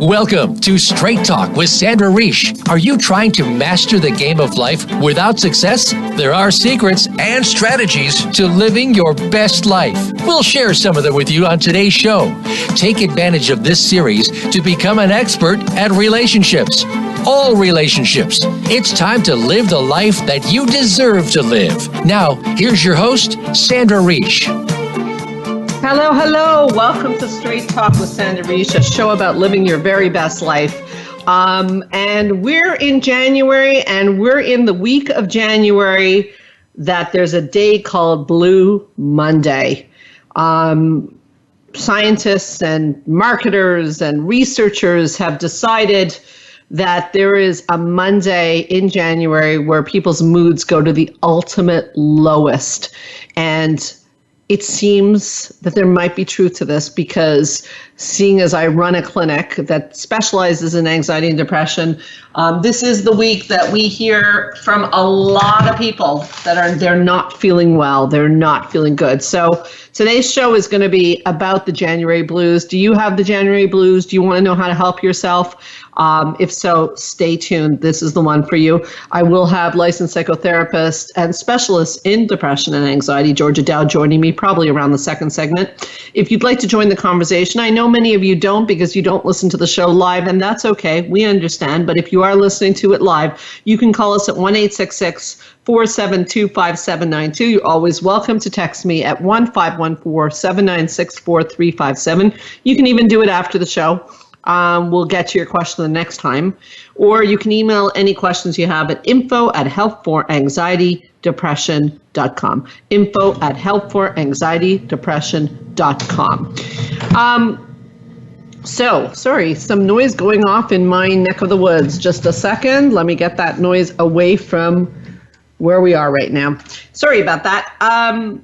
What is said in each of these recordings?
Welcome to Straight Talk with Sandra Reish. Are you trying to master the game of life without success? There are secrets and strategies to living your best life. We'll share some of them with you on today's show. Take advantage of this series to become an expert at relationships. All relationships. It's time to live the life that you deserve to live. Now, here's your host, Sandra Reish. Hello, hello. Welcome to Straight Talk with Sandra Reish, a show about living your very best life. And we're in January, and we're in the week of January that there's a day called Blue Monday. Scientists and marketers and researchers have decided that there is a Monday in January where people's moods go to the ultimate lowest. And it seems that there might be truth to this because seeing as I run a clinic that specializes in anxiety and depression, this is the week that we hear from a lot of people that they're not feeling well, they're not feeling good. So today's show is going to be about the January blues. Do you have the January blues? Do you want to know how to help yourself? If so, stay tuned. This is the one for you. I will have licensed psychotherapists and specialists in depression and anxiety, Georgia Dow, joining me probably around the second segment. If you'd like to join the conversation, I know many of you don't because you don't listen to the show live, and that's okay. We understand. But if you are listening to it live, you can call us at 1-866-472-5792. You're always welcome to text me at 1-514-796-4357. You can even do it after the show. We'll get to your question the next time. Or you can email any questions you have at info@helpforanxietydepression.com. info@helpforanxietydepression.com. Sorry, some noise going off in my neck of the woods. Just a second. Let me get that noise away from where we are right now. Sorry about that.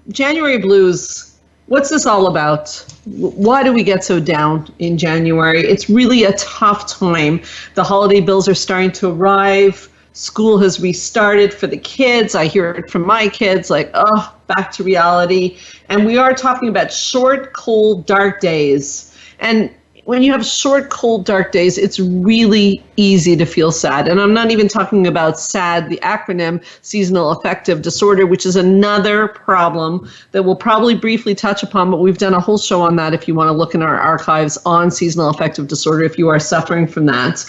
January blues. What's this all about? Why do we get so down in January? It's really a tough time. The holiday bills are starting to arrive. School has restarted for the kids. I hear it from my kids, like, oh, back to reality. And we are talking about short, cold, dark days. And when you have short, cold, dark days, it's really easy to feel sad. And I'm not even talking about SAD, the acronym, seasonal affective disorder, which is another problem that we'll probably briefly touch upon, but we've done a whole show on that if you want to look in our archives on seasonal affective disorder if you are suffering from that.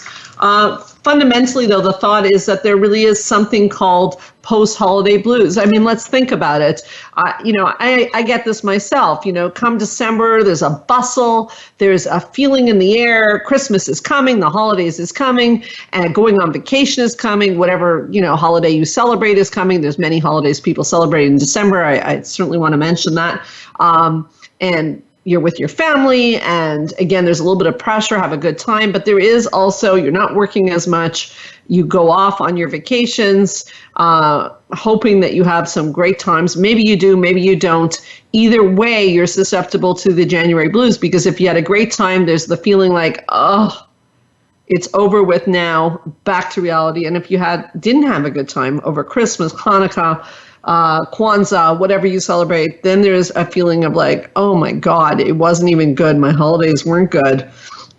Fundamentally, though, the thought is that there really is something called post-holiday blues. I mean, let's think about it. I get this myself. Come December, there's a bustle, there's a feeling in the air. Christmas is coming, the holidays is coming, and going on vacation is coming. Whatever, holiday you celebrate is coming. There's many holidays people celebrate in December. I certainly want to mention that. And you're with your family, and again, there's a little bit of pressure, have a good time, but there is also, you're not working as much, you go off on your vacations, hoping that you have some great times. Maybe you do, maybe you don't. Either way, you're susceptible to the January blues, because if you had a great time, there's the feeling like, oh, it's over with now, back to reality. And if you didn't have a good time over Christmas, Hanukkah, Kwanzaa, whatever you celebrate, then there's a feeling of like, oh my God, it wasn't even good. My holidays weren't good.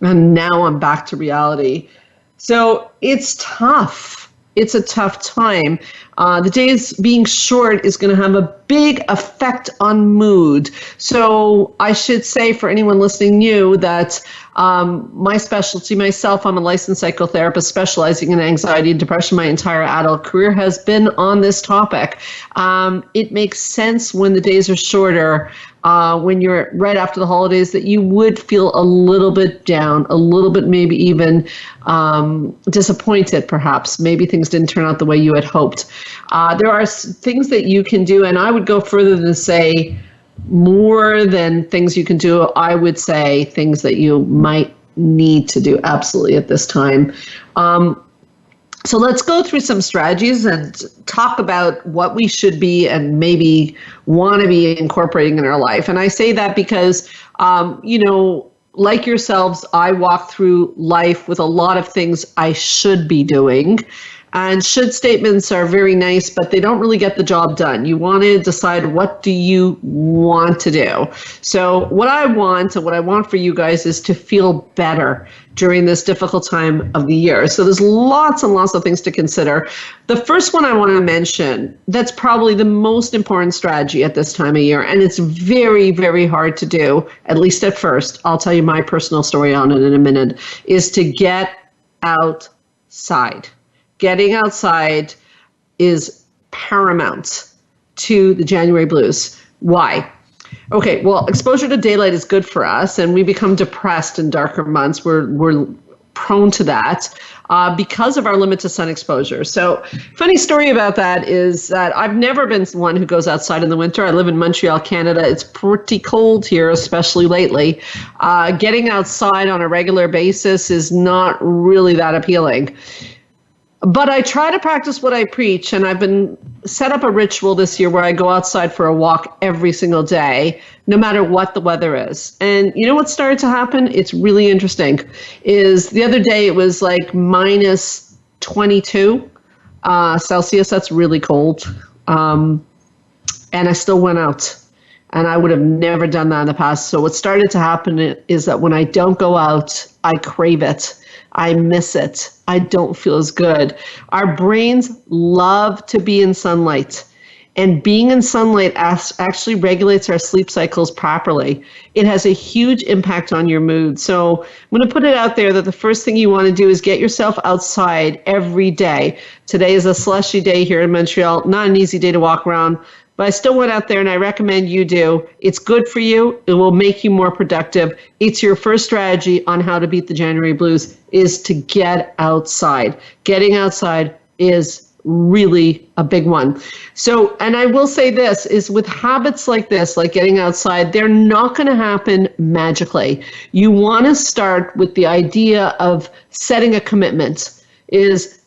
And now I'm back to reality. So it's tough. It's a tough time. The days being short is going to have a big effect on mood. So I should say for anyone listening new that my specialty, myself, I'm a licensed psychotherapist specializing in anxiety and depression. My entire adult career has been on this topic. It makes sense when the days are shorter, when you're right after the holidays, that you would feel a little bit down, a little bit maybe even disappointed perhaps. Maybe things didn't turn out the way you had hoped. There are things that you can do, and I would go further than say more than things you can do. I would say things that you might need to do absolutely at this time. So let's go through some strategies and talk about what we should be and maybe want to be incorporating in our life. And I say that because, like yourselves, I walk through life with a lot of things I should be doing. And should statements are very nice, but they don't really get the job done. You want to decide, what do you want to do? So what I want and what I want for you guys is to feel better during this difficult time of the year. So there's lots and lots of things to consider. The first one I want to mention, that's probably the most important strategy at this time of year, and it's very, very hard to do, at least at first. I'll tell you my personal story on it in a minute, is to get outside. Getting outside is paramount to the January blues. Why? Okay, well, exposure to daylight is good for us, and we become depressed in darker months. We're prone to that because of our limited sun exposure. So, funny story about that is that I've never been one who goes outside in the winter. I live in Montreal, Canada. It's pretty cold here, especially lately. Getting outside on a regular basis is not really that appealing. But I try to practice what I preach, and I've been set up a ritual this year where I go outside for a walk every single day, no matter what the weather is. And you know what started to happen? It's really interesting. Is the other day it was like minus 22 Celsius. That's really cold. And I still went out. And I would have never done that in the past. So what started to happen is that when I don't go out, I crave it. I miss it. I don't feel as good. Our brains love to be in sunlight. And being in sunlight actually regulates our sleep cycles properly. It has a huge impact on your mood. So I'm going to put it out there that the first thing you want to do is get yourself outside every day. Today is a slushy day here in Montreal. Not an easy day to walk around. But I still went out there, and I recommend you do. It's good for you. It will make you more productive. It's your first strategy on how to beat the January blues is to get outside. Getting outside is really a big one. So, and I will say this, is with habits like this, like getting outside, they're not going to happen magically. You want to start with the idea of setting a commitment.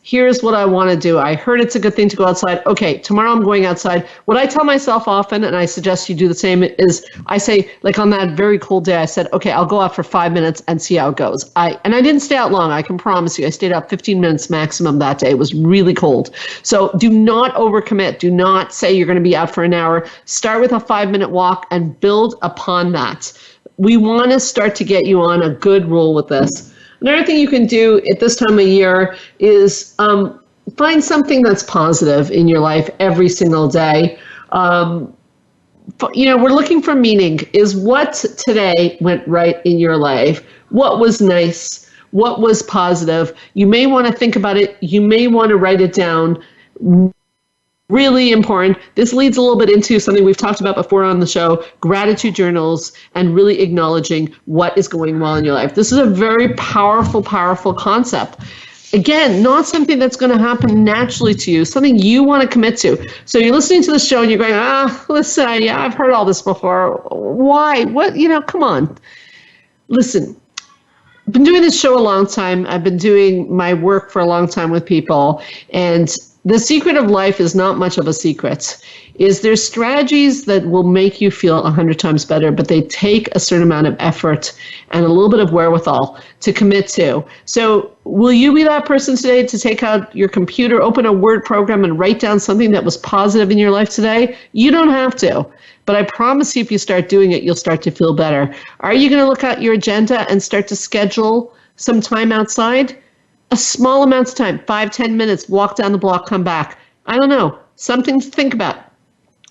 Here's what I want to do. I heard it's a good thing to go outside. Okay, tomorrow I'm going outside. What I tell myself often, and I suggest you do the same, is I say, like on that very cold day, I said, okay, I'll go out for 5 minutes and see how it goes. And I didn't stay out long, I can promise you. I stayed out 15 minutes maximum that day. It was really cold. So do not overcommit. Do not say you're going to be out for an hour. Start with a 5-minute walk and build upon that. We want to start to get you on a good roll with this. Another thing you can do at this time of year is find something that's positive in your life every single day. We're looking for meaning. Is what today went right in your life? What was nice? What was positive? You may want to think about it. You may want to write it down. Really important. This leads a little bit into something we've talked about before on the show, gratitude journals, and really acknowledging what is going well in your life. This is a very powerful, powerful concept. Again, not something that's going to happen naturally to you, something you want to commit to. So you're listening to the show and you're going, listen, yeah, I've heard all this before. Why? What? Come on. Listen. I've been doing this show a long time. I've been doing my work for a long time with people, and the secret of life is not much of a secret. There's strategies that will make you feel 100 times better, but they take a certain amount of effort and a little bit of wherewithal to commit to. So will you be that person today to take out your computer, open a Word program, and write down something that was positive in your life today? You don't have to. But I promise you, if you start doing it, you'll start to feel better. Are you going to look at your agenda and start to schedule some time outside? A small amount of time, 5-10 minutes, walk down the block, come back. I don't know, something to think about.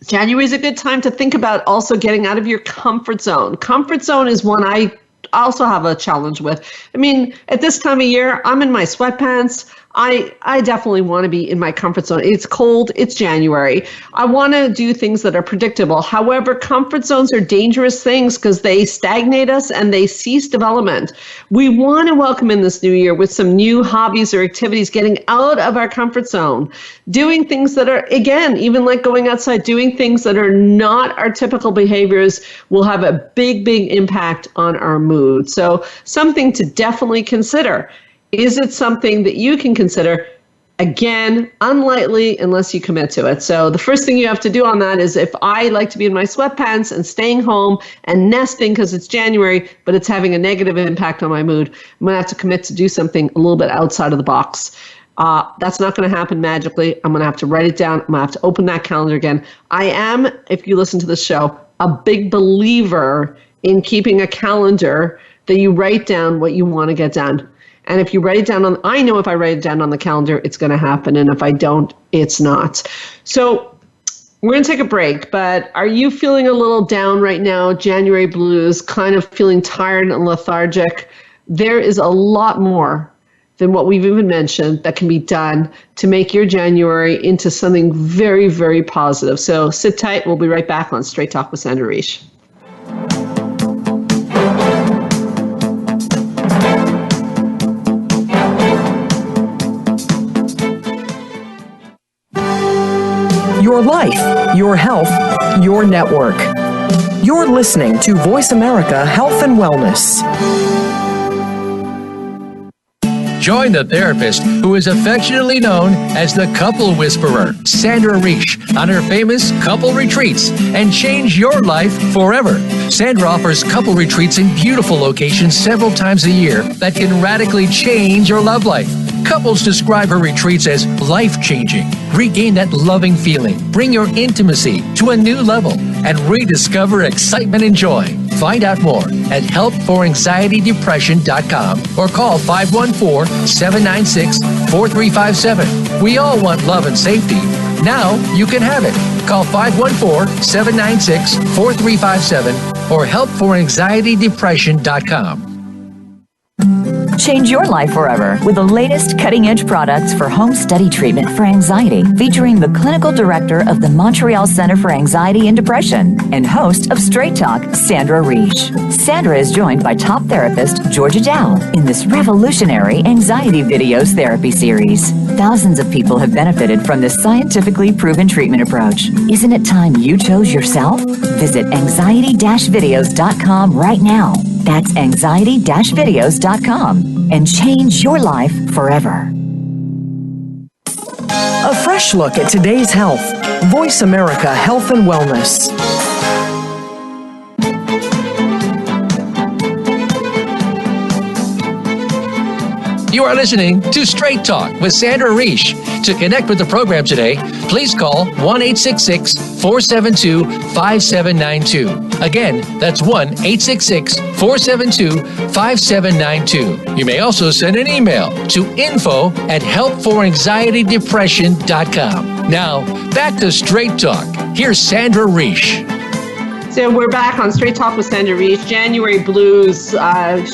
January is a good time to think about also getting out of your comfort zone. Comfort zone is one I also have a challenge with. I mean, at this time of year, I'm in my sweatpants. I definitely want to be in my comfort zone. It's cold. It's January. I want to do things that are predictable. However, comfort zones are dangerous things because they stagnate us and they cease development. We want to welcome in this new year with some new hobbies or activities, getting out of our comfort zone, doing things that are, again, even like going outside, doing things that are not our typical behaviors will have a big, big impact on our mood. So something to definitely consider. Is it something that you can consider? Again, unlikely unless you commit to it. So the first thing you have to do on that is, if I like to be in my sweatpants and staying home and nesting because it's January, but it's having a negative impact on my mood, I'm going to have to commit to do something a little bit outside of the box. That's not going to happen magically. I'm going to have to write it down. I'm going to have to open that calendar again. I am, if you listen to the show, a big believer in keeping a calendar that you write down what you want to get done. And if you write it down I know if I write it down on the calendar, it's going to happen. And if I don't, it's not. So we're going to take a break, but are you feeling a little down right now? January blues, kind of feeling tired and lethargic. There is a lot more than what we've even mentioned that can be done to make your January into something very, very positive. So sit tight. We'll be right back on Straight Talk with Sandra Reish. Your life, your health, your network. You're listening to Voice America Health and Wellness. Join the therapist who is affectionately known as the Couple Whisperer, Sandra Reish, on her famous couple retreats and change your life forever. Sandra offers couple retreats in beautiful locations several times a year that can radically change your love life. Couples describe her retreats as life-changing. Regain that loving feeling, bring your intimacy to a new level, and rediscover excitement and joy. Find out more at helpforanxietydepression.com or call 514-796-4357. We all want love and safety. Now you can have it. Call 514-796-4357 or helpforanxietydepression.com. Change your life forever with the latest cutting-edge products for home study treatment for anxiety, featuring the clinical director of the Montreal Center for Anxiety and Depression and host of Straight Talk, Sandra Reish. Sandra is joined by top therapist Georgia Dow in this revolutionary anxiety videos therapy series. Thousands of people have benefited from this scientifically proven treatment approach. Isn't it time you chose yourself? Visit anxiety-videos.com right now. That's anxiety-videos.com and change your life forever. A fresh look at today's health. Voice America Health and Wellness. You are listening to Straight Talk with Sandra Reish. To connect with the program today, please call 1-866-472-5792. Again, that's 1-866-472-5792. You may also send an email to info@helpforanxietydepression.com. Now, back to Straight Talk. Here's Sandra Reish. So we're back on Straight Talk with Sandra Reish. January blues,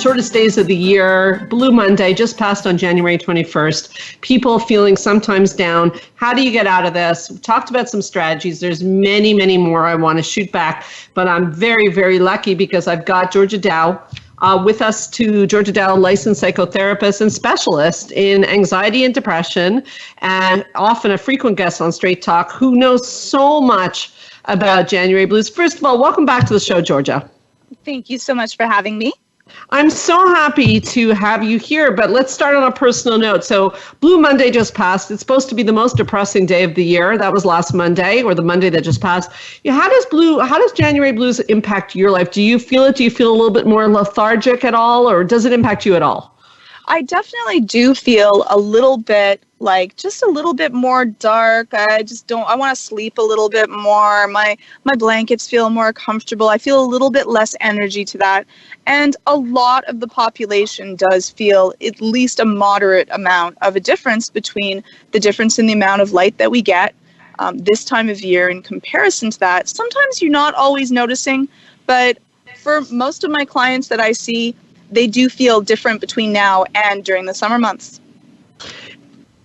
shortest days of the year. Blue Monday just passed on January 21st. People feeling sometimes down. How do you get out of this? We talked about some strategies. There's many, many more I want to shoot back, but I'm very, very lucky because I've got Georgia Dow with us. Georgia Dow, licensed psychotherapist and specialist in anxiety and depression, and often a frequent guest on Straight Talk, who knows so much about January blues. First of all, welcome back to the show, Georgia. Thank you so much for having me. I'm so happy to have you here, but let's start on a personal note. So Blue Monday just passed. It's supposed to be the most depressing day of the year. That was last Monday, or the Monday that just passed. How does January blues impact your life? Do you feel it? Do you feel a little bit more lethargic at all, or does it impact you at all? I definitely do feel a little bit just a little bit more dark. I want to sleep a little bit more. My blankets feel more comfortable. I feel a little bit less energy to that. And a lot of the population does feel at least a moderate amount of a difference between the difference in the amount of light that we get this time of year in comparison to that. Sometimes you're not always noticing, but for most of my clients that I see, they do feel different between now and during the summer months.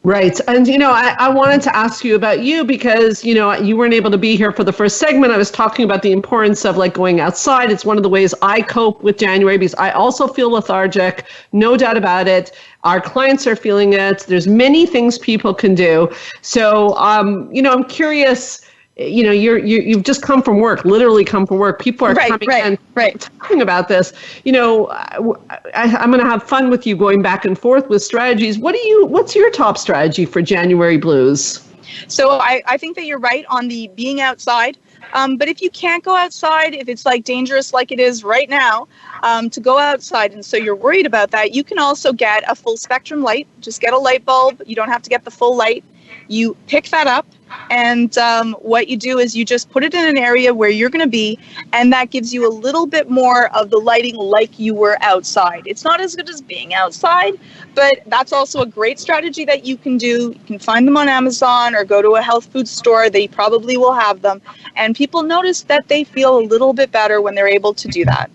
Right. And, I wanted to ask you about you because, you weren't able to be here for the first segment. I was talking about the importance of going outside. It's one of the ways I cope with January because I also feel lethargic, no doubt about it. Our clients are feeling it. There's many things people can do. So, I'm curious. You've just come from work, literally come from work. People are coming in talking about this. I'm going to have fun with you going back and forth with strategies. What's your top strategy for January blues? So I think that you're right on the being outside. But if you can't go outside, if it's like dangerous like it is right now, to go outside, and so you're worried about that, you can also get a full spectrum light. Just get a light bulb. You don't have to get the full light. You pick that up, and what you do is you just put it in an area where you're going to be, and that gives you a little bit more of the lighting like you were outside. It's not as good as being outside, but that's also a great strategy that you can do. You can find them on Amazon or go to a health food store. They probably will have them, and people notice that they feel a little bit better when they're able to do that.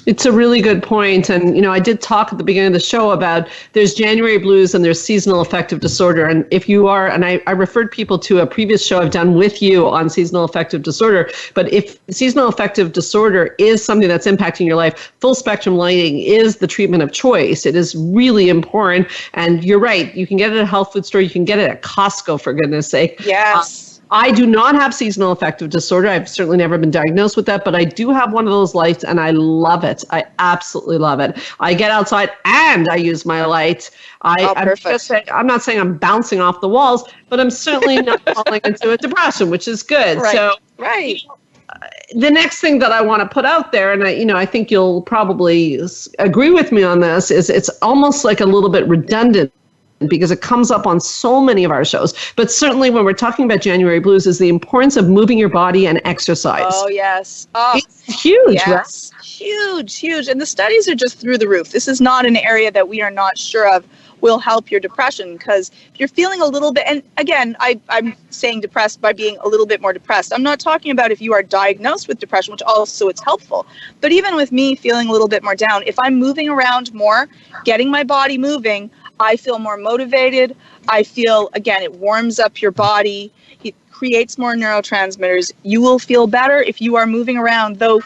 It's a really good point. And, I did talk at the beginning of the show about there's January blues and there's seasonal affective disorder. And if you are, and I referred people to a previous show I've done with you on seasonal affective disorder, but if seasonal affective disorder is something that's impacting your life, full spectrum lighting is the treatment of choice. It is really important. And you're right. You can get it at a health food store. You can get it at Costco, for goodness sake. Yes. I do not have seasonal affective disorder. I've certainly never been diagnosed with that, but I do have one of those lights and I love it. I absolutely love it. I get outside and I use my light. I'm not saying I'm bouncing off the walls, but I'm certainly not falling into a depression, which is good. Right. So, right. The next thing that I want to put out there, and I think you'll probably agree with me on this, is it's almost like a little bit redundant, because it comes up on so many of our shows. But certainly when we're talking about January blues, is the importance of moving your body and exercise. Oh, yes. Oh, it's huge, yes. Right? Huge. And the studies are just through the roof. This is not an area that we are not sure of will help your depression, because if you're feeling a little bit, and again, I'm saying depressed by being a little bit more depressed. I'm not talking about if you are diagnosed with depression, which also it's helpful. But even with me feeling a little bit more down, if I'm moving around more, getting my body moving, I feel more motivated. I feel, again, it warms up your body. It creates more neurotransmitters. You will feel better if you are moving around. Though,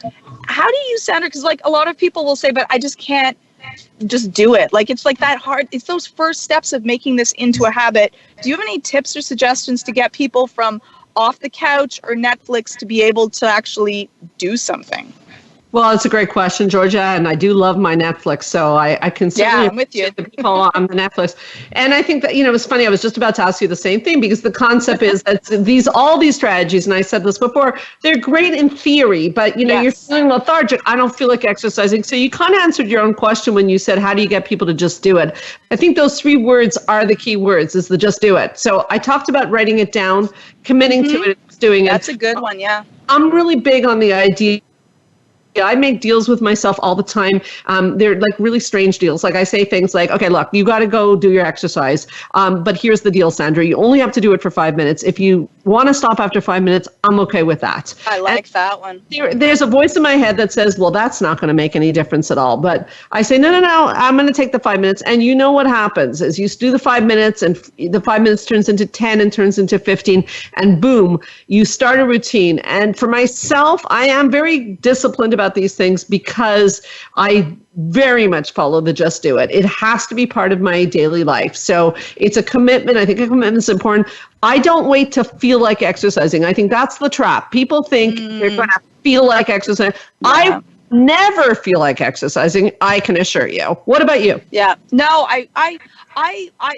how do you, Sandra? Because like a lot of people will say, but I just can't just do it. Like it's like that hard. It's those first steps of making this into a habit. Do you have any tips or suggestions to get people from off the couch or Netflix to be able to actually do something? Well, it's a great question, Georgia, and I do love my Netflix, so I can certainly I'm with you. the people on the Netflix. And I think that, it was funny, I was just about to ask you the same thing, because the concept is that all these strategies, and I said this before, they're great in theory, but, you're feeling lethargic. I don't feel like exercising. So you kind of answered your own question when you said, how do you get people to just do it? I think those 3 words are the key words, is the just do it. So I talked about writing it down, committing to it, doing it. That's a good one, yeah. I'm really big on the idea. Yeah, I make deals with myself all the time. They're like really strange deals. Like I say things like, okay, look, you got to go do your exercise. But here's the deal, Sandra. You only have to do it for 5 minutes. If you want to stop after 5 minutes, I'm okay with that. I like that one. There's a voice in my head that says, well, that's not going to make any difference at all. But I say, no, I'm going to take the 5 minutes. And you know what happens is you do the 5 minutes and the 5 minutes turns into 10 and turns into 15 and boom, you start a routine. And for myself, I am very disciplined about these things because I very much follow the just do it. It has to be part of my daily life. So it's a commitment. I think a commitment is important. I don't wait to feel like exercising. I think that's the trap. People think they're going to feel like exercising. Yeah. I never feel like exercising, I can assure you. What about you? Yeah. No, I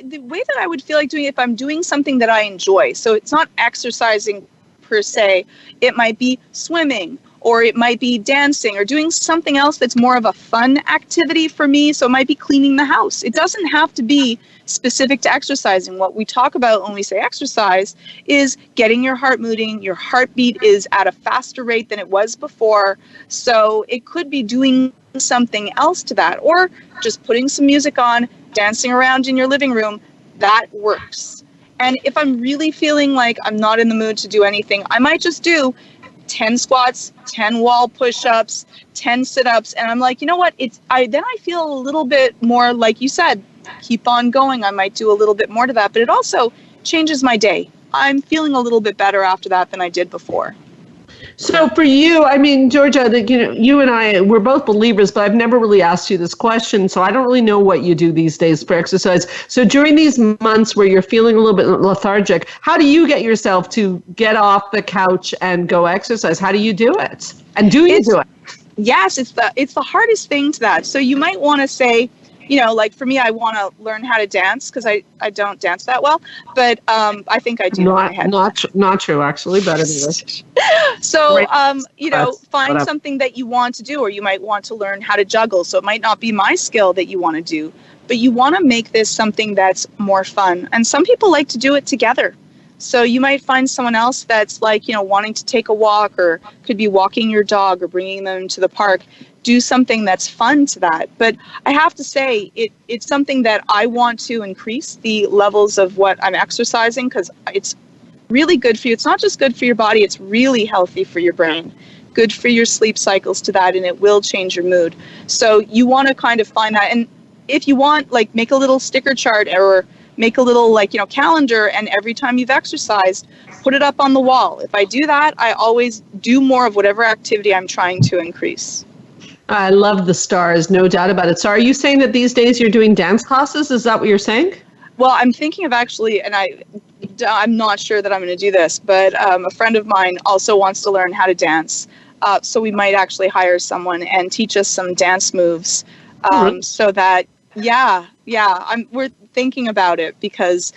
the way that I would feel like doing it if I'm doing something that I enjoy. So it's not exercising per se. It might be swimming, or it might be dancing or doing something else that's more of a fun activity for me. So it might be cleaning the house. It doesn't have to be specific to exercising. What we talk about when we say exercise is getting your heart moving. Your heartbeat is at a faster rate than it was before. So it could be doing something else to that, or just putting some music on, dancing around in your living room. That works. And if I'm really feeling like I'm not in the mood to do anything, I might just do 10 squats, 10 wall push-ups, 10 sit-ups, and I'm like, you know what? Then I feel a little bit more, like you said, keep on going. I might do a little bit more to that, but it also changes my day. I'm feeling a little bit better after that than I did before. So for you, I mean, Georgia, you and I, we're both believers, but I've never really asked you this question, so I don't really know what you do these days for exercise. So during these months where you're feeling a little bit lethargic, how do you get yourself to get off the couch and go exercise? How do you do it? And do you do it? Yes, it's the hardest thing to that. So you might want to say, like for me, I want to learn how to dance because I don't dance that well, but I think I do in my head. Not true, actually, but anyway. So, find something that you want to do, or you might want to learn how to juggle. So it might not be my skill that you want to do, but you want to make this something that's more fun. And some people like to do it together. So you might find someone else that's like, wanting to take a walk, or could be walking your dog or bringing them to the park. Do something that's fun to that. But I have to say, it's something that I want to increase the levels of what I'm exercising, because it's really good for you. It's not just good for your body, it's really healthy for your brain. Good for your sleep cycles to that, and it will change your mood. So you want to kind of find that. And if you want, like, make a little sticker chart or make a little, calendar, and every time you've exercised, put it up on the wall. If I do that, I always do more of whatever activity I'm trying to increase. I love the stars, no doubt about it. So are you saying that these days you're doing dance classes? Is that what you're saying? Well, I'm thinking of actually, and I'm not sure that I'm going to do this, but a friend of mine also wants to learn how to dance. So we might actually hire someone and teach us some dance moves, so that, we're thinking about it, because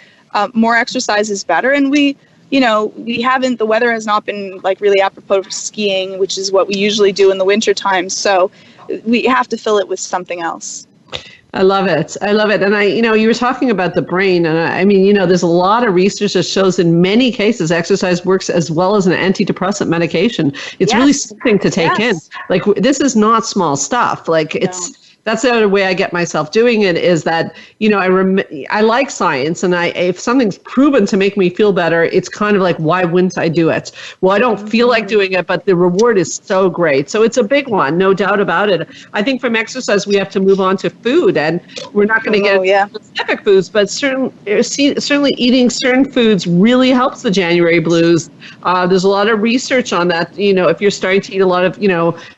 more exercise is better. And the weather has not been really apropos for skiing, which is what we usually do in the winter time. So we have to fill it with something else. I love it. And you were talking about the brain, and there's a lot of research that shows in many cases exercise works as well as an antidepressant medication. It's really something to take in. Like, this is not small stuff. That's the other way I get myself doing it, is that, I like science, and if something's proven to make me feel better, it's kind of like, why wouldn't I do it? Well, I don't feel like doing it, but the reward is so great. So it's a big one, no doubt about it. I think from exercise, we have to move on to food, and we're not going to get specific foods, but certainly eating certain foods really helps the January blues. There's a lot of research on that. If you're starting to eat a lot of,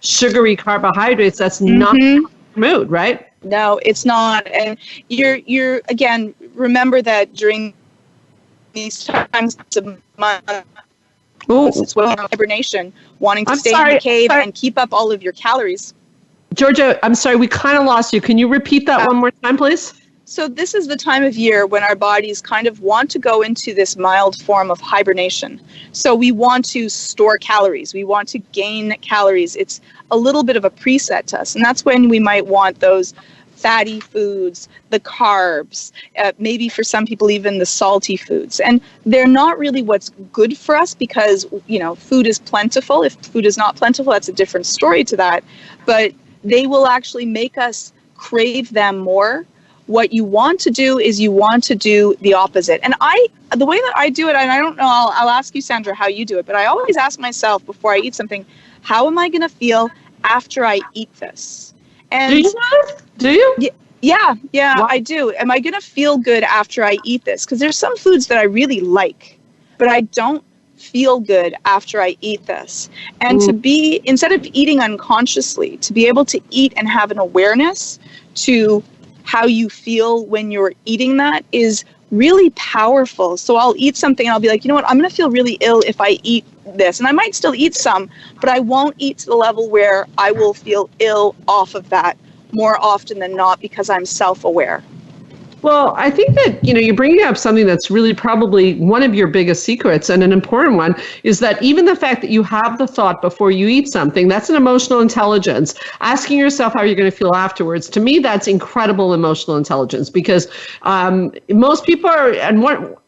sugary carbohydrates, that's not mood, right? No, it's not. And you're again, remember that during these times of month, it's hibernation, wanting to stay in the cave and keep up all of your calories. Georgia, I'm sorry, we kind of lost you. Can you repeat that one more time, please? So this is the time of year when our bodies kind of want to go into this mild form of hibernation. So we want to store calories. We want to gain calories. It's a little bit of a preset to us. And that's when we might want those fatty foods, the carbs, maybe for some people even the salty foods. And they're not really what's good for us, because, food is plentiful. If food is not plentiful, that's a different story to that. But they will actually make us crave them more. What you want to do is you want to do the opposite. And the way that I do it, and I don't know, I'll ask you, Sandra, how you do it, but I always ask myself before I eat something, how am I going to feel after I eat this? And do you? Yeah, wow. I do. Am I going to feel good after I eat this? Because there's some foods that I really like, but I don't feel good after I eat this. And to be, instead of eating unconsciously, to be able to eat and have an awareness to how you feel when you're eating that is really powerful. So I'll eat something and I'll be like, you know what, I'm going to feel really ill if I eat this. And I might still eat some, but I won't eat to the level where I will feel ill off of that more often than not, because I'm self-aware. Well, I think that, you're bringing up something that's really probably one of your biggest secrets, and an important one, is that even the fact that you have the thought before you eat something, that's an emotional intelligence. Asking yourself how you're going to feel afterwards, to me, that's incredible emotional intelligence, because most people are, and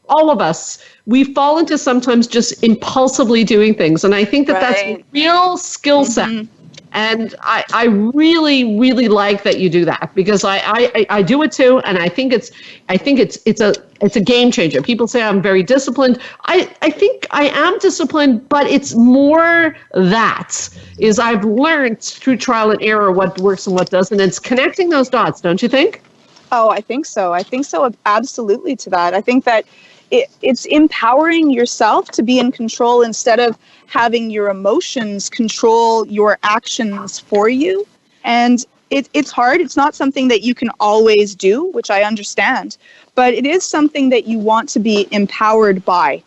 all of us, we fall into sometimes just impulsively doing things. And I think that that's a real skill set. And I really, really like that you do that, because I do it too, and I think it's a game changer. People say I'm very disciplined. I think I am disciplined, but it's more that is I've learned through trial and error what works and what doesn't. It's connecting those dots, don't you think? Oh, I think so. I think so, absolutely, to that. I think that it's empowering yourself to be in control instead of having your emotions control your actions for you. And it's hard. It's not something that you can always do, which I understand, but it is something that you want to be empowered by.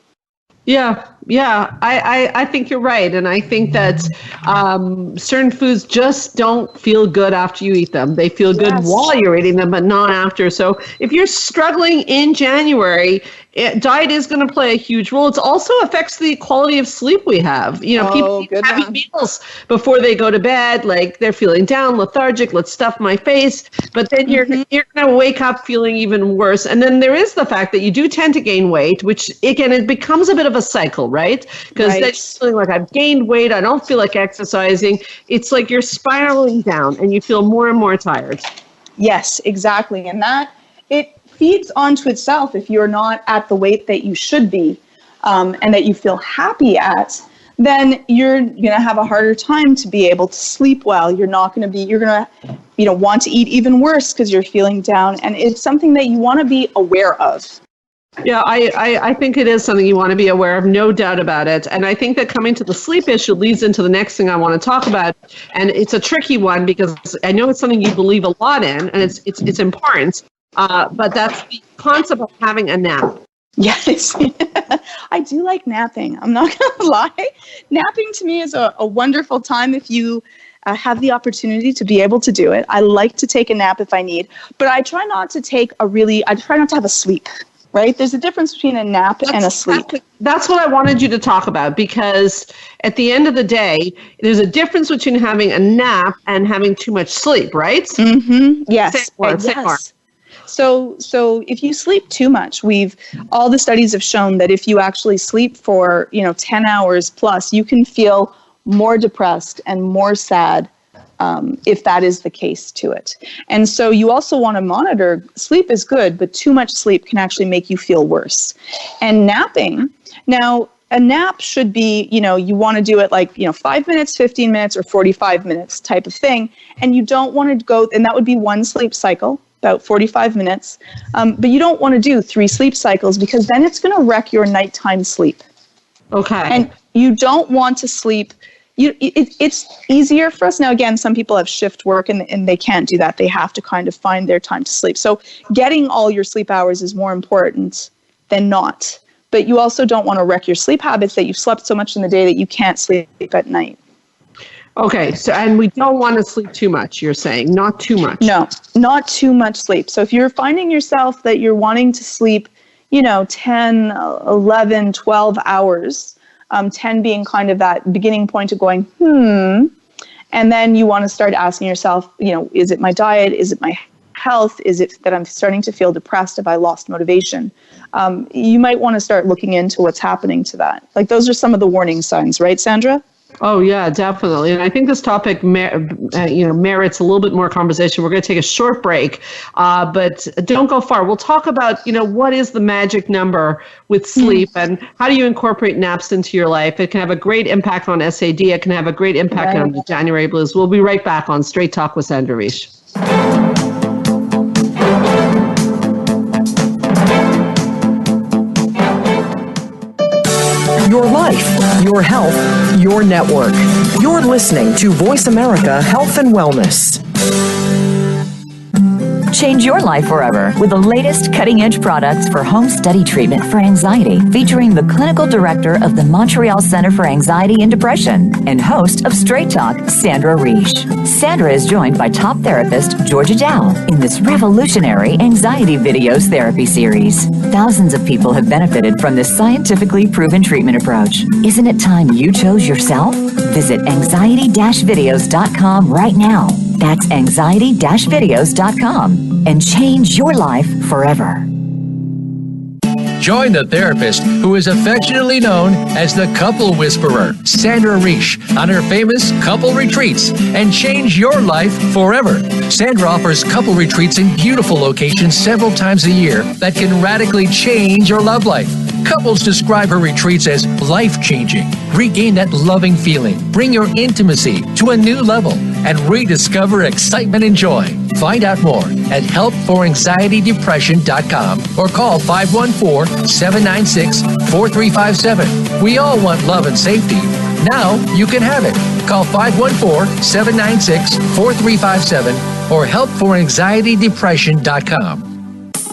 Yeah, I think you're right. And I think that certain foods just don't feel good after you eat them. They feel good while you're eating them, but not after. So if you're struggling in January, diet is going to play a huge role. It also affects the quality of sleep we have. You know, people eat heavy meals before they go to bed, like they're feeling down, lethargic, let's stuff my face. But then you're going to wake up feeling even worse. And then there is the fact that you do tend to gain weight, which again, it becomes a bit of a cycle, right? Because then you're feeling like I've gained weight, I don't feel like exercising. It's like you're spiraling down and you feel more and more tired. Yes, exactly. And that it feeds onto itself if you're not at the weight that you should be and that you feel happy at, then you're going to have a harder time to be able to sleep well. You're going to want to eat even worse because you're feeling down. And it's something that you want to be aware of. Yeah, I think it is something you want to be aware of, no doubt about it. And I think that coming to the sleep issue leads into the next thing I want to talk about. And it's a tricky one because I know it's something you believe a lot in, and it's important. But that's the concept of having a nap. Yes, I do like napping. I'm not going to lie. Napping to me is a wonderful time if you have the opportunity to be able to do it. I like to take a nap if I need, but I try not to have a sleep. Right? There's a difference between a nap and a sleep. That's what I wanted you to talk about, because at the end of the day, there's a difference between having a nap and having too much sleep, right? Mm-hmm. Yes. Say more. So if you sleep too much, all the studies have shown that if you actually sleep for 10 hours plus, you can feel more depressed and more sad if that is the case to it. And so you also want to monitor, sleep is good, but too much sleep can actually make you feel worse. And napping, now a nap should be, you want to do it like, 5 minutes, 15 minutes, or 45 minutes type of thing. And you don't want to go, and that would be one sleep cycle, about 45 minutes. But you don't want to do 3 sleep cycles because then it's going to wreck your nighttime sleep. Okay. And you don't want to sleep. It's easier for us. Now, again, some people have shift work and they can't do that. They have to kind of find their time to sleep. So getting all your sleep hours is more important than not. But you also don't want to wreck your sleep habits that you've slept so much in the day that you can't sleep at night. Okay. So, and we don't want to sleep too much, you're saying, not too much. No, not too much sleep. So if you're finding yourself that you're wanting to sleep, 10, 11, 12 hours, 10 being kind of that beginning point of going, and then you want to start asking yourself, is it my diet? Is it my health? Is it that I'm starting to feel depressed? Have I lost motivation? You might want to start looking into what's happening to that. Like those are some of the warning signs, right, Sandra? Oh, yeah, definitely. And I think this topic merits a little bit more conversation. We're going to take a short break, but don't go far. We'll talk about, what is the magic number with sleep and how do you incorporate naps into your life? It can have a great impact on SAD. It can have a great impact on the January blues. We'll be right back on Straight Talk with Sandra Reish. Your life, your health, your network. You're listening to Voice America Health and Wellness. Change your life forever with the latest cutting-edge products for home study treatment for anxiety, featuring the clinical director of the Montreal Center for Anxiety and Depression and host of Straight Talk, Sandra Reish. Sandra is joined by top therapist Georgia Dow in this revolutionary anxiety videos therapy series. Thousands of people have benefited from this scientifically proven treatment approach. Isn't it time you chose yourself? Visit anxiety-videos.com right now. That's anxiety-videos.com and change your life forever. Join the therapist who is affectionately known as the Couple Whisperer, Sandra Reish, on her famous couple retreats and change your life forever. Sandra offers couple retreats in beautiful locations several times a year that can radically change your love life. Couples describe her retreats as life-changing. Regain that loving feeling, bring your intimacy to a new level, and rediscover excitement and joy. Find out more at helpforanxietydepression.com or call 514-796-4357. We all want love and safety. Now you can have it. Call 514-796-4357 or helpforanxietydepression.com.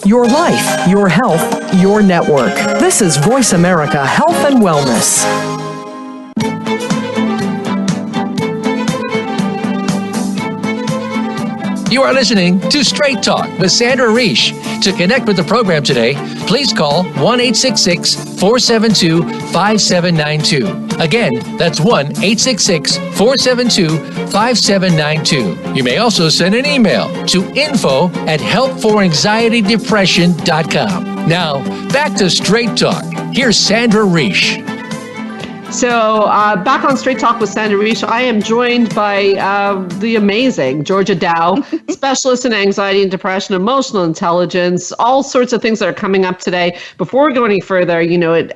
Your life, your health, your network. This is Voice America Health and Wellness. You are listening to Straight Talk with Sandra Reish. To connect with the program today, please call 1-866-472-5792. Again, that's 1-866-472-5792. You may also send an email to info@helpforanxietydepression.com. Now, back to Straight Talk. Here's Sandra Reish. So back on Straight Talk with Sandra Reish, I am joined by the amazing Georgia Dow, specialist in anxiety and depression, emotional intelligence, all sorts of things that are coming up today. Before we go any further,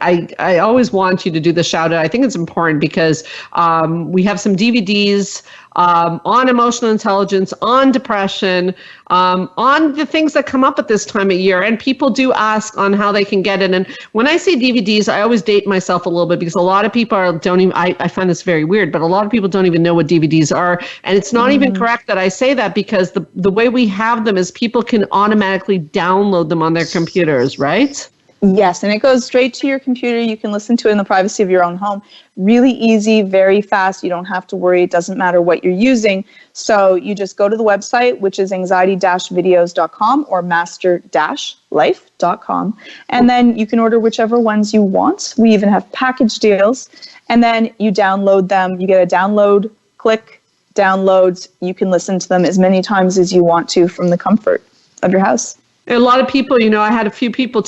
I always want you to do the shout out. I think it's important because we have some DVDs on emotional intelligence, on depression, on the things that come up at this time of year. And people do ask on how they can get it. And when I say DVDs, I always date myself a little bit because a lot of people don't even, I find this very weird, but a lot of people don't even know what DVDs are. And it's not even correct that I say that because the way we have them is people can automatically download them on their computers, right? Yes, and it goes straight to your computer. You can listen to it in the privacy of your own home. Really easy, very fast. You don't have to worry. It doesn't matter what you're using. So you just go to the website, which is anxiety-videos.com or master-life.com. And then you can order whichever ones you want. We even have package deals. And then you download them. You get a download, click, downloads. You can listen to them as many times as you want to from the comfort of your house. A lot of people, I had a few people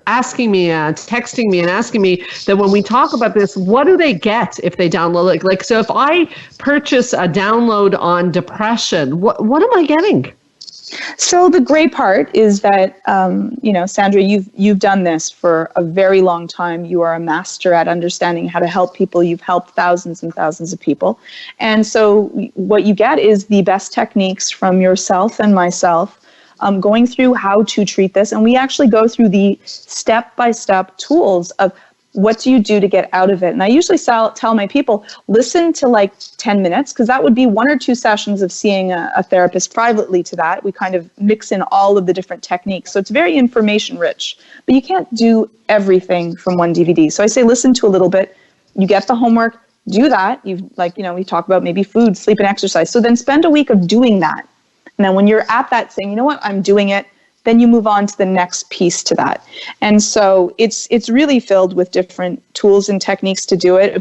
asking me, texting me and asking me that when we talk about this, what do they get if they download it? Like, so if I purchase a download on depression, what am I getting? So the great part is that, Sandra, you've done this for a very long time. You are a master at understanding how to help people. You've helped thousands and thousands of people. And so what you get is the best techniques from yourself and myself, going through how to treat this. And we actually go through the step-by-step tools of what do you do to get out of it. And I usually tell my people, listen to like 10 minutes, because that would be 1 or 2 sessions of seeing a therapist privately to that. We kind of mix in all of the different techniques. So it's very information rich, but you can't do everything from one DVD. So I say, listen to a little bit, you get the homework, do that. We talk about maybe food, sleep, and exercise. So then spend a week of doing that. And then when you're at that saying, you know what, I'm doing it, then you move on to the next piece to that. And so it's really filled with different tools and techniques to do it.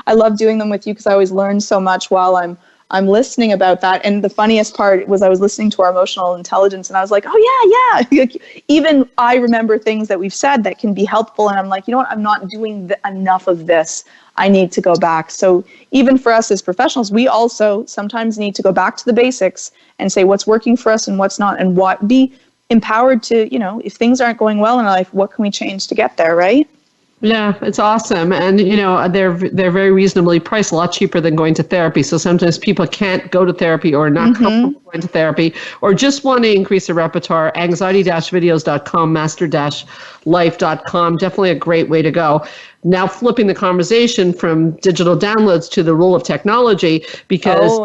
I love doing them with you because I always learn so much while I'm listening about that. And the funniest part was I was listening to our emotional intelligence and I was like, oh yeah. Even I remember things that we've said that can be helpful. And I'm like, you know what, I'm not doing enough of this. I need to go back. So even for us as professionals, we also sometimes need to go back to the basics and say what's working for us and what's not, and be empowered to, if things aren't going well in our life, what can we change to get there, right? Yeah, it's awesome. And, they're very reasonably priced, a lot cheaper than going to therapy. So sometimes people can't go to therapy or not comfortable going to therapy or just want to increase their repertoire. Anxiety-videos.com, master-life.com. Definitely a great way to go. Now flipping the conversation from digital downloads to the role of technology, because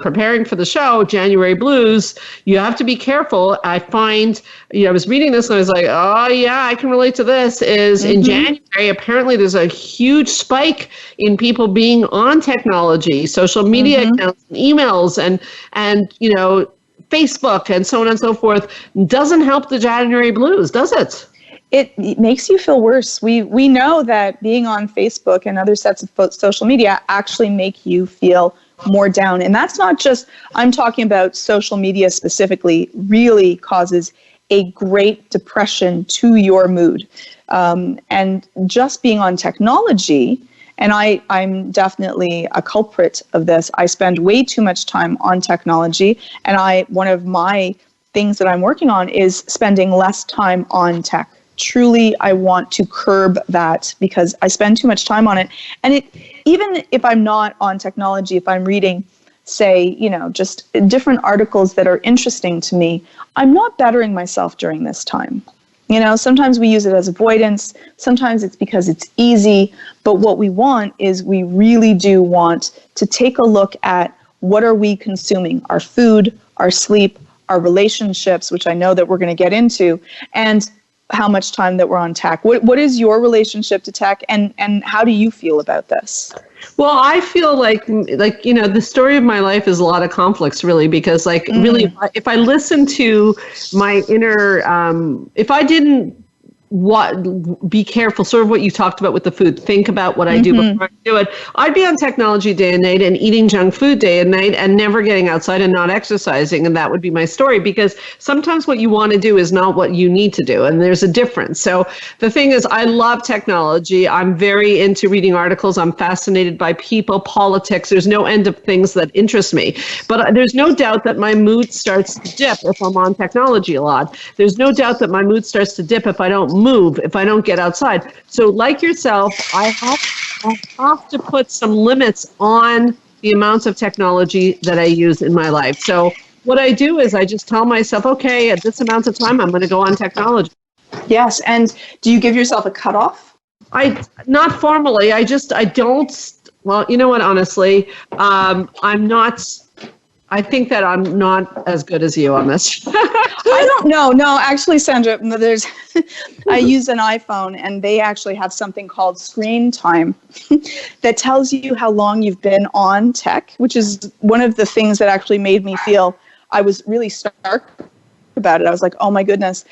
preparing for the show, January Blues, you have to be careful. I find, I was reading this and I was like, oh yeah, I can relate to this, in January, apparently there's a huge spike in people being on technology, social media accounts, and emails, and Facebook and so on and so forth. Doesn't help the January Blues, does it? It makes you feel worse. We know that being on Facebook and other sets of social media actually make you feel more down. And that's not just, I'm talking about social media specifically, really causes a great depression to your mood. And just being on technology, and I'm definitely a culprit of this. I spend way too much time on technology. And one of my things that I'm working on is spending less time on tech. Truly, I want to curb that because I spend too much time on it. And even if I'm not on technology, if I'm reading, say, just different articles that are interesting to me, I'm not bettering myself during this time. Sometimes we use it as avoidance. Sometimes it's because it's easy. But what we want is we really do want to take a look at what are we consuming, our food, our sleep, our relationships, which I know that we're going to get into, and how much time that we're on tech. What is your relationship to tech, and how do you feel about this? Well, I feel like, the story of my life is a lot of conflicts, really, because really, if I listen to my inner, if I didn't be careful, sort of what you talked about with the food, think about what I do before I do it, I'd be on technology day and night and eating junk food day and night and never getting outside and not exercising. And that would be my story, because sometimes what you want to do is not what you need to do. And there's a difference. So the thing is, I love technology. I'm very into reading articles. I'm fascinated by people, politics. There's no end of things that interest me. But there's no doubt that my mood starts to dip if I'm on technology a lot. There's no doubt that my mood starts to dip if I don't move, if I don't get outside. So like yourself, I have to put some limits on the amounts of technology that I use in my life. So what I do is I just tell myself, okay, at this amount of time, I'm going to go on technology. Yes. And do you give yourself a cutoff? Not formally. I don't. Well, you know what, honestly, I think that I'm not as good as you on this. I don't know. No, actually, Sandra, I use an iPhone, and they actually have something called screen time that tells you how long you've been on tech, which is one of the things that actually made me feel I was really stark about it. I was like, oh my goodness.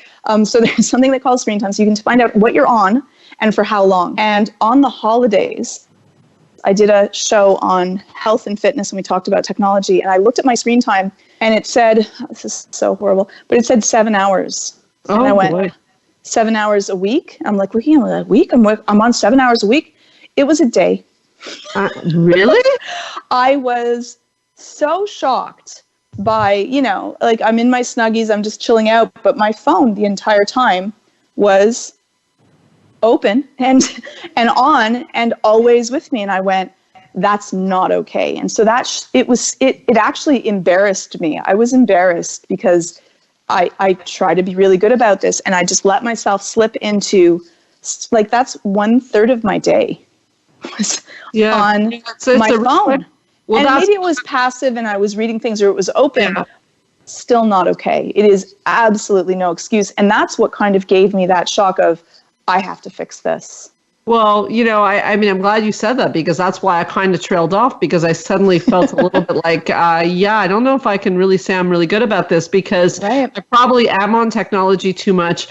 So there's something they call screen time, so you can find out what you're on and for how long. And on the holidays, I did a show on health and fitness, and we talked about technology, and I looked at my screen time, and it said, this is so horrible, but it said 7 hours. And I went, boy. 7 hours a week? I'm like, looking at a week? I'm on 7 hours a week? It was a day. Really? I was so shocked by, I'm in my Snuggies, I'm just chilling out, but my phone the entire time was open and on and always with me. And I went, that's not okay. And so it actually embarrassed me. I was embarrassed because I try to be really good about this, and I just let myself slip into, that's 1/3 of my day on my phone. Well, and maybe it was passive and I was reading things, or it was open. Yeah. Still not okay. It is absolutely no excuse. And that's what kind of gave me that shock of, I have to fix this. Well, I mean, I'm glad you said that, because that's why I kind of trailed off, because I suddenly felt a little bit like, I don't know if I can really say I'm really good about this, because I probably am on technology too much.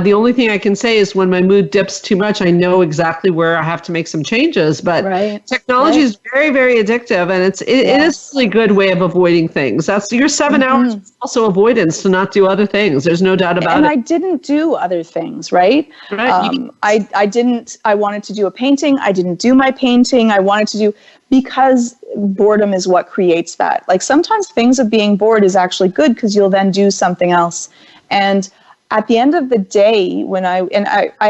The only thing I can say is when my mood dips too much, I know exactly where I have to make some changes. But technology is very, very addictive, and it is a really good way of avoiding things. That's your 7 hours is also avoidance to not do other things. There's no doubt about it. And I didn't do other things, right? I wanted to do a painting. I didn't do my painting. I wanted to do, because boredom is what creates that. Like, sometimes things of being bored is actually good, because you'll then do something else. And at the end of the day, when I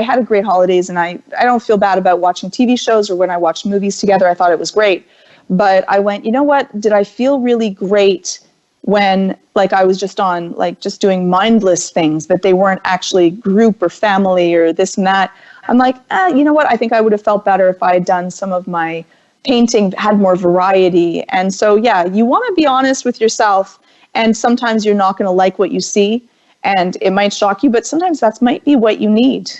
had a great holidays, and I don't feel bad about watching TV shows or when I watched movies together. I thought it was great. But I went, you know what? Did I feel really great when I was just on just doing mindless things, that they weren't actually group or family or this and that? I'm like, you know what? I think I would have felt better if I had done some of my painting, had more variety. And so, you want to be honest with yourself. And sometimes you're not going to like what you see, and it might shock you, but sometimes that might be what you need.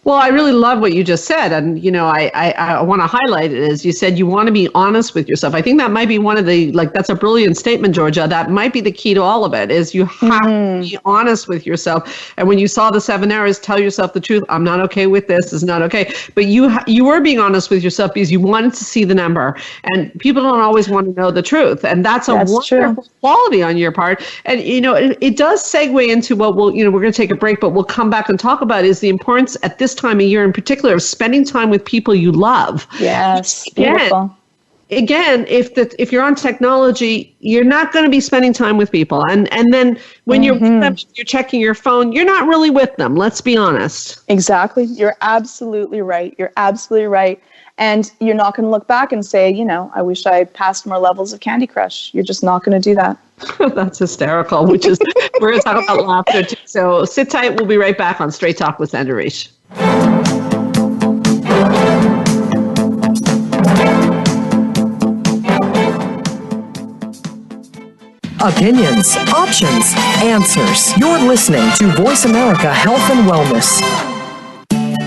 Well, I really love what you just said. And, I want to highlight it as you said, you want to be honest with yourself. I think that might be one of the, that's a brilliant statement, Georgia. That might be the key to all of it, is you have to be honest with yourself. And when you saw the 7 hours, tell yourself the truth. I'm not okay with this. This is not okay. But you were being honest with yourself because you wanted to see the number. And people don't always want to know the truth. And that's a wonderful quality on your part. And, it does segue into what we're going to take a break, but we'll come back and talk about is the importance at this time of year in particular of spending time with people you love. Yes, beautiful. Again, if you're on technology, you're not going to be spending time with people. And then when you're with them, you're checking your phone, you're not really with them. Let's be honest. Exactly. You're absolutely right. You're absolutely right. And you're not going to look back and say, I wish I passed more levels of Candy Crush. You're just not going to do that. That's hysterical, we're going to talk about laughter too. So sit tight. We'll be right back on Straight Talk with Sandra Reish. Opinions, options, answers. You're listening to Voice America Health and Wellness.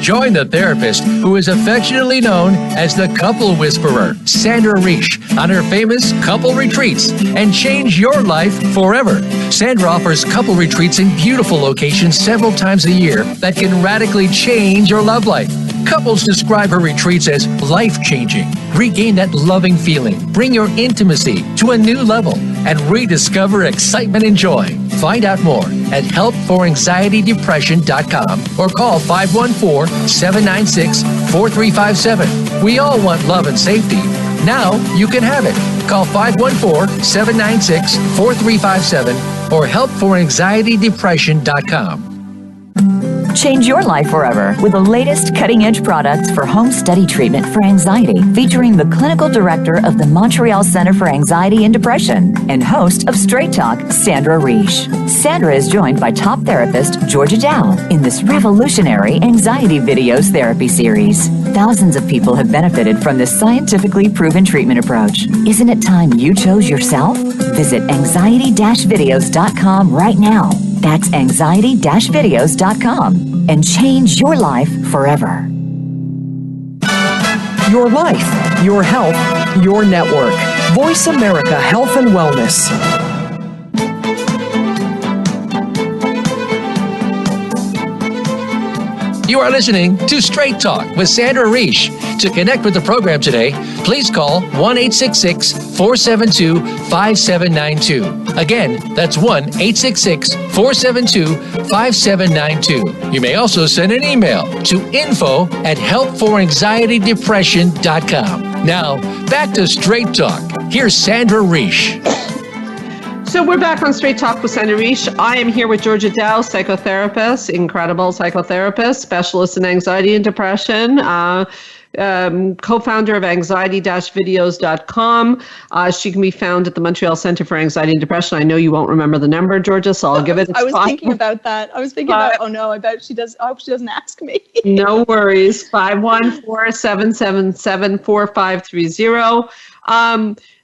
Join the therapist who is affectionately known as the Couple Whisperer, Sandra Reish, on her famous couple retreats and change your life forever. Sandra offers couple retreats in beautiful locations several times a year that can radically change your love life. Couples describe her retreats as life-changing. Regain that loving feeling, bring your intimacy to a new level, and rediscover excitement and joy. Find out more at helpforanxietydepression.com or call 514-796-4357. We all want love and safety. Now you can have it. Call 514-796-4357 or helpforanxietydepression.com. Change your life forever with the latest cutting-edge products for home study treatment for anxiety, featuring the clinical director of the Montreal Center for Anxiety and Depression and host of Straight Talk, Sandra Reish. Sandra is joined by top therapist Georgia Dow in this revolutionary anxiety videos therapy series. Thousands of people have benefited from this scientifically proven treatment approach. Isn't it time you chose yourself? Visit anxiety-videos.com right now. That's anxiety-videos.com and change your life forever. Your life, your health, your network. Voice America Health and Wellness. You are listening to Straight Talk with Sandra Reish. To connect with the program today, please call 1-866-472-5792. Again, that's 1-866-472-5792. You may also send an email to info@helpforanxietydepression.com. Now, back to Straight Talk. Here's Sandra Reish. So we're back on Straight Talk with Sandra Reish. I am here with Georgia Dow, psychotherapist, incredible psychotherapist, specialist in anxiety and depression, co-founder of anxiety-videos.com. She can be found at the Montreal Center for Anxiety and Depression. I know you won't remember the number, Georgia, so I'll give it. I was thinking about that. I was thinking about, oh no, I bet she does. I hope she doesn't ask me. No worries. 514-777-4530.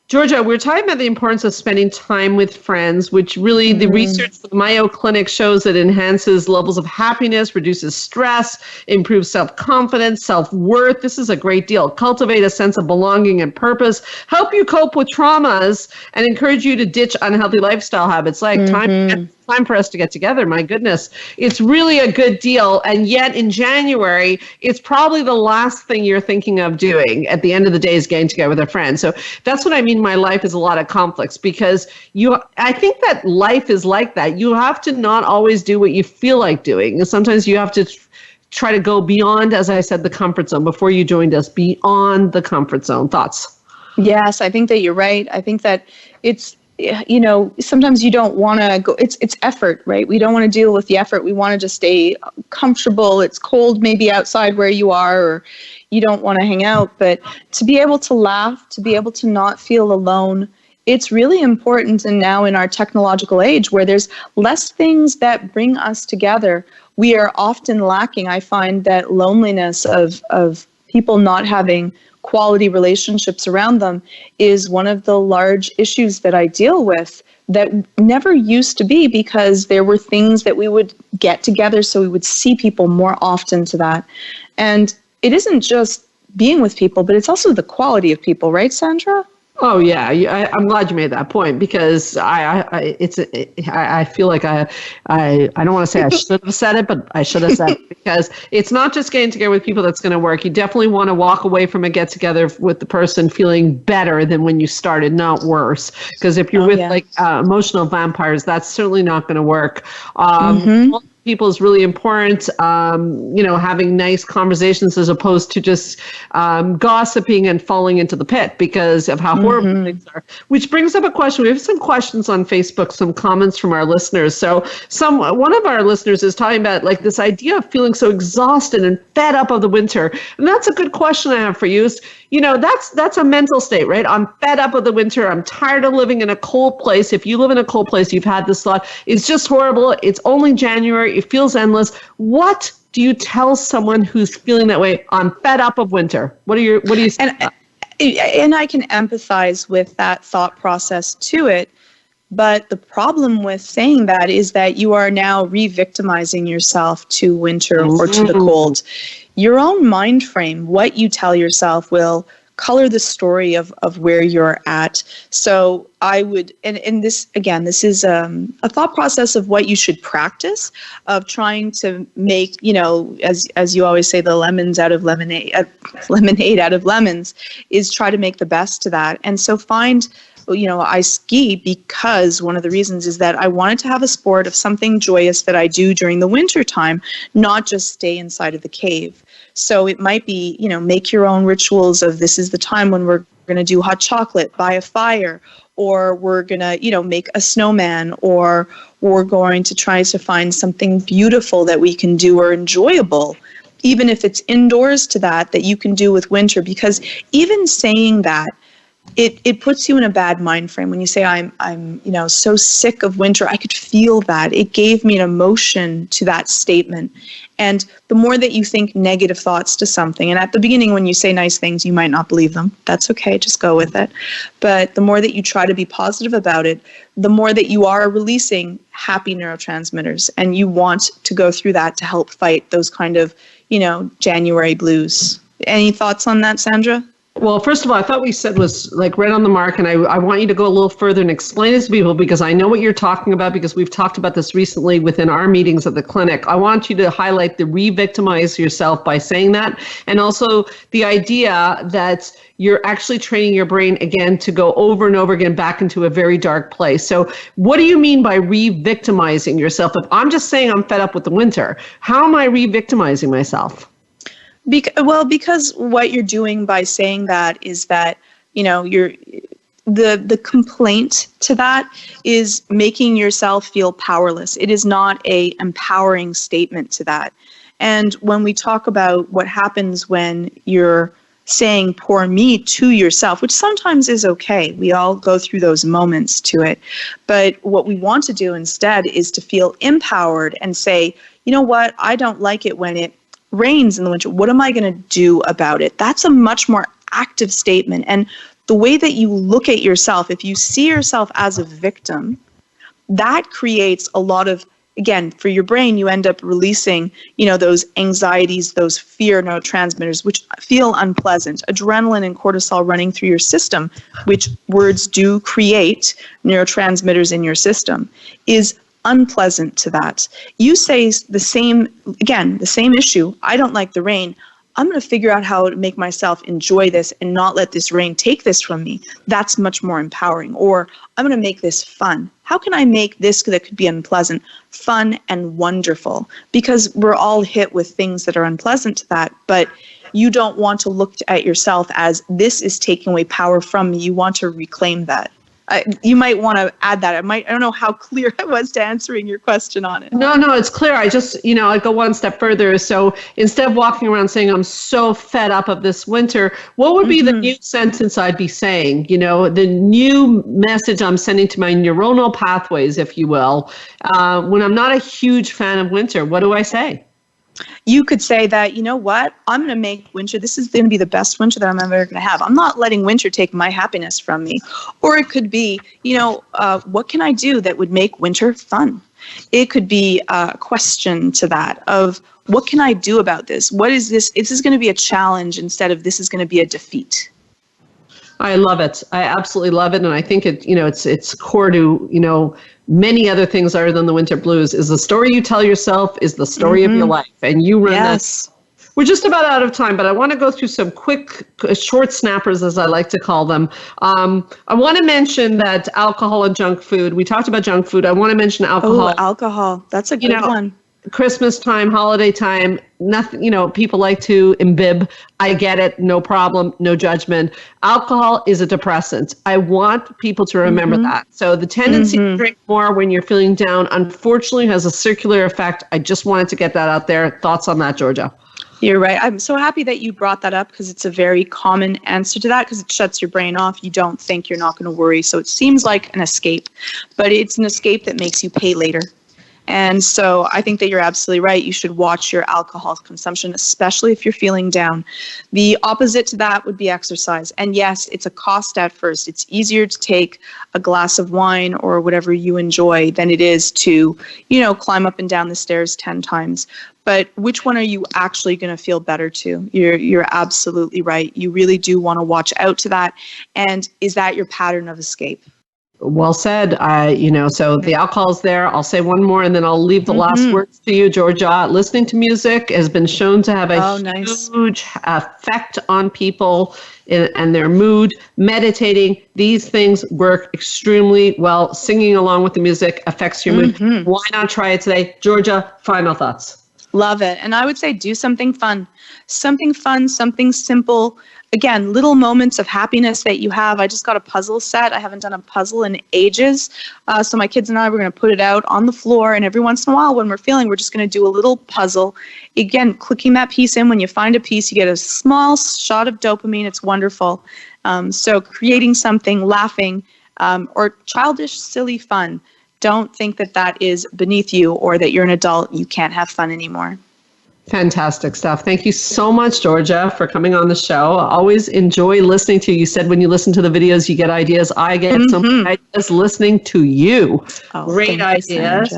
Georgia, we're talking about the importance of spending time with friends, which really the research for the Mayo Clinic shows that enhances levels of happiness, reduces stress, improves self-confidence, self-worth. This is a great deal. Cultivate a sense of belonging and purpose, help you cope with traumas, and encourage you to ditch unhealthy lifestyle habits like time for us to get together. My goodness, it's really a good deal. And yet in January, it's probably the last thing you're thinking of doing at the end of the day is getting together with a friend. So that's what I mean. My life is a lot of conflicts because I think that life is like that. You have to not always do what you feel like doing. And sometimes you have to try to go beyond, as I said, the comfort zone. Before you joined us, beyond the comfort zone. Thoughts? Yes, I think that you're right. I think that it's, sometimes you don't want to go, it's effort, right? We don't want to deal with the effort. We want to just stay comfortable. It's cold maybe outside where you are, or you don't want to hang out, but to be able to laugh, to be able to not feel alone, it's really important. And now in our technological age where there's less things that bring us together, we are often lacking. I find that loneliness of people not having quality relationships around them is one of the large issues that I deal with that never used to be, because there were things that we would get together so we would see people more often to that. And it isn't just being with people, but it's also the quality of people, right, Sandra? Oh yeah, I'm glad you made that point because I feel like I don't want to say I should have said it, but I should have said it because it's not just getting together with people that's going to work. You definitely want to walk away from a get together with the person feeling better than when you started, not worse. Because if you're emotional vampires, that's certainly not going to work. People is really important, having nice conversations as opposed to just gossiping and falling into the pit because of how horrible things are. Which brings up a question. We have some questions on Facebook, some comments from our listeners. So one of our listeners is talking about like this idea of feeling so exhausted and fed up of the winter. And that's a good question I have for you. That's a mental state, right? I'm fed up of the winter. I'm tired of living in a cold place. If you live in a cold place, you've had this thought. It's just horrible. It's only January. It feels endless. What do you tell someone who's feeling that way? I'm fed up of winter. What do you say? And I can empathize with that thought process to it, But the problem with saying that is that you are now re-victimizing yourself to winter or to the cold. Your own mind frame, what you tell yourself, will color the story of where you're at. So I would, and this, again, this is a thought process of what you should practice, of trying to make, as you always say, the lemons out of lemonade, lemonade out of lemons, is try to make the best of that. And so find, I ski because one of the reasons is that I wanted to have a sport of something joyous that I do during the winter time, not just stay inside of the cave. So it might be, make your own rituals of this is the time when we're going to do hot chocolate by a fire, or we're going to, make a snowman, or we're going to try to find something beautiful that we can do or enjoyable, even if it's indoors to that you can do with winter. Because even saying that, it puts you in a bad mind frame. When you say I'm so sick of winter, I could feel that. It gave me an emotion to that statement. And the more that you think negative thoughts to something, and at the beginning when you say nice things, you might not believe them. That's okay, just go with it. But the more that you try to be positive about it, the more that you are releasing happy neurotransmitters, and you want to go through that to help fight those kind of, January blues. Any thoughts on that, Sandra? Well, first of all, I thought we said was like right on the mark, and I want you to go a little further and explain this to people, because I know what you're talking about, because we've talked about this recently within our meetings at the clinic. I want you to highlight the re-victimize yourself by saying that, and also the idea that you're actually training your brain again to go over and over again back into a very dark place. So what do you mean by re-victimizing yourself? If I'm just saying I'm fed up with the winter, how am I re-victimizing myself? Because what you're doing by saying that is that, you're the complaint to that is making yourself feel powerless. It is not a empowering statement to that. And when we talk about what happens when you're saying poor me to yourself, which sometimes is okay, we all go through those moments to it. But what we want to do instead is to feel empowered and say, you know what, I don't like it when it rains in the winter. What am I going to do about it? That's a much more active statement. And the way that you look at yourself, if you see yourself as a victim, that creates a lot of, again, for your brain, you end up releasing, those anxieties, those fear neurotransmitters, which feel unpleasant. Adrenaline and cortisol running through your system, which words do create neurotransmitters in your system, is unpleasant to that. You say the same issue. I don't like the rain. I'm going to figure out how to make myself enjoy this and not let this rain take this from me. That's much more empowering. Or I'm going to make this fun. How can I make this that could be unpleasant fun and wonderful? Because we're all hit with things that are unpleasant to that, but you don't want to look at yourself as this is taking away power from me. You want to reclaim that. You might want to add that. I don't know how clear I was to answering your question on it. No, it's clear. I just, I go one step further. So instead of walking around saying, I'm so fed up of this winter, what would be the new sentence I'd be saying? The new message I'm sending to my neuronal pathways, if you will, when I'm not a huge fan of winter, what do I say? You could say that, you know what, I'm going to make winter, this is going to be the best winter that I'm ever going to have. I'm not letting winter take my happiness from me. Or it could be, what can I do that would make winter fun? It could be a question to that of, what can I do about this? What is this? Is this going to be a challenge instead of this is going to be a defeat? I love it. I absolutely love it. And I think it's core to, many other things other than the winter blues. Is the story you tell yourself is the story of your life. And you run this. We're just about out of time, but I want to go through some quick, short snappers, as I like to call them. I want to mention that alcohol and junk food. We talked about junk food. I want to mention alcohol. Oh, alcohol. That's a good one. Christmas time, holiday time, nothing, people like to imbibe. I get it. No problem. No judgment. Alcohol is a depressant. I want people to remember that. So the tendency to drink more when you're feeling down, unfortunately, has a circular effect. I just wanted to get that out there. Thoughts on that, Georgia? You're right. I'm so happy that you brought that up, because it's a very common answer to that, because it shuts your brain off. You don't think, you're not going to worry. So it seems like an escape, but it's an escape that makes you pay later. And so I think that you're absolutely right. You should watch your alcohol consumption, especially if you're feeling down. The opposite to that would be exercise. And yes, it's a cost at first. It's easier to take a glass of wine or whatever you enjoy than it is to, climb up and down the stairs 10 times. But which one are you actually going to feel better to? You're absolutely right. You really do want to watch out to that. And is that your pattern of escape? Well said. So the alcohol's there. I'll say one more and then I'll leave the last words to you, Georgia. Listening to music has been shown to have a huge effect on people and their mood. Meditating, these things work extremely well. Singing along with the music affects your mood. Why not try it today? Georgia, final thoughts. Love it. And I would say do something fun, something simple. Again, little moments of happiness that you have. I just got a puzzle set. I haven't done a puzzle in ages. So my kids and I were going to put it out on the floor. And every once in a while when we're just going to do a little puzzle. Again, clicking that piece in. When you find a piece, you get a small shot of dopamine. It's wonderful. So creating something, laughing, or childish, silly fun. Don't think that is beneath you or that you're an adult. You can't have fun anymore. Fantastic stuff. Thank you so much, Georgia, for coming on the show. I always enjoy listening to you. You said when you listen to the videos, you get ideas. I get some ideas listening to you. Great ideas.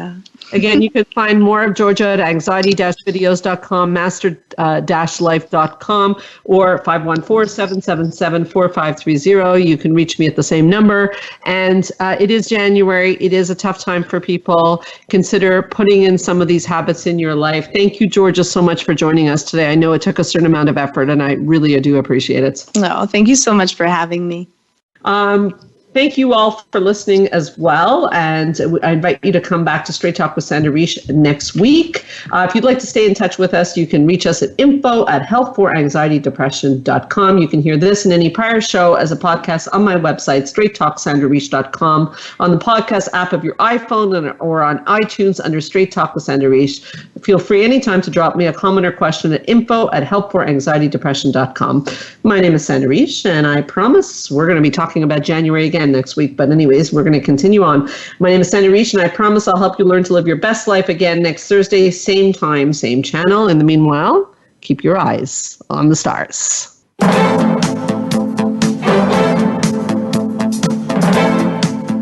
Again, you can find more of Georgia at anxiety-videos.com, master-life.com, or 514-777-4530. You can reach me at the same number. And it is January. It is a tough time for people. Consider putting in some of these habits in your life. Thank you, Georgia, so much for joining us today. I know it took a certain amount of effort, and I really do appreciate it. No, thank you so much for having me. Thank you all for listening as well. And I invite you to come back to Straight Talk with Sandra Reish next week. If you'd like to stay in touch with us, you can reach us at info@healthforanxietydepression.com. You can hear this and any prior show as a podcast on my website, straighttalksandrareish.com, on the podcast app of your iPhone or on iTunes under Straight Talk with Sandra Reish. Feel free anytime to drop me a comment or question at info@healthforanxietydepression.com. My name is Sandra Reish, and I promise we're going to be talking about January again next week. But anyways, we're going to continue on. My name is Sandra Reish, and I promise I'll help you learn to live your best life again next Thursday, same time, same channel. In the meanwhile, keep your eyes on the stars.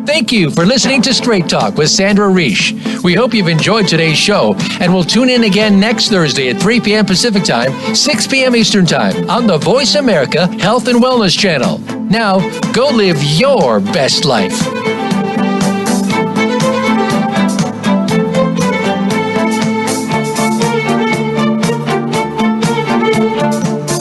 Thank you for listening to Straight Talk with Sandra Reish. We hope you've enjoyed today's show, and we'll tune in again next Thursday at 3 p.m. Pacific Time, 6 p.m. Eastern Time on the Voice America Health and Wellness Channel. Now, go live your best life.